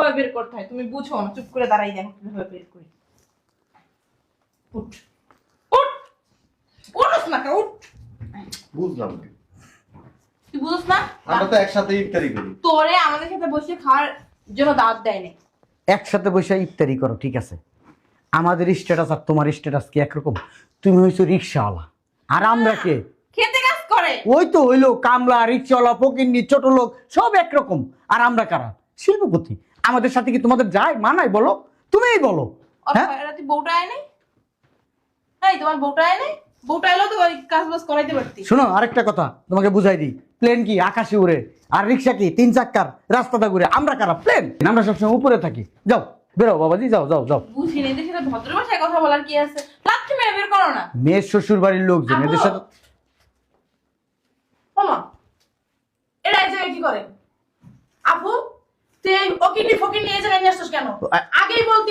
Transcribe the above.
কিভাবে বের করতে হয় তুমি বুঝো না, চুপ করে দাঁড়াই দেখো কিভাবে বের করি। উঠ উঠ উঠ না কা উঠ। বুঝলাম না। তুই বুঝছ না আমরা তো একসাথে ইফতারি করি। তোরে আমাদের সাথে বসে খাওয়ার জন্য দাওয়াত দেয় না। একসাথে বসে ইফতারি করো, ঠিক আছে। আমাদের স্ট্যাটাস আর তোমার স্ট্যাটাস কি একরকম? তুমি হইছো রিক্সাওয়ালা, আর আমরা কে? খেতে কাজ করে। ওই তো হইলো কামলা, রিক্সাওয়ালা, ফকিন্নি, ছোট লোক, সব একরকম। আর আমরা কারা? শিল্পপতি। আমাদের সাথে কি তোমাদের যায় মানায় বলো? তুমিই বলো। হ্যাঁ, রাতে বউটা আয় নাই? এই তোমার বউটা আয় নাই? বউটা এলো তো ওই কাজ বাজ করাইতে পারতি। শোনো আরেকটা কথা তোমাকে বুঝাই দিই। প্লেন কি আকাশে উড়ে, আর রিক্সা কি 3 চাক্কার রাস্তাটা ঘুরে। আমরা কারা? প্লেন। আমরা সবসময় উপরে থাকি। যাও বেরো বাবাজি, যাও যাও যাও। বুঝি না এদের সাথে ভদ্র ভাষায় কথা বলার কি আছে? লাঠি মেরে বের করো না। মেয়ের শ্বশুর বাড়ির লোকজন এদের সাথে। শোনো, এরা এই জায়গায় কি করে? আপু তুই ওকিনি ফকিনি এই জায়গায় নিয়ে আসছিস কেন? আগেই বলতি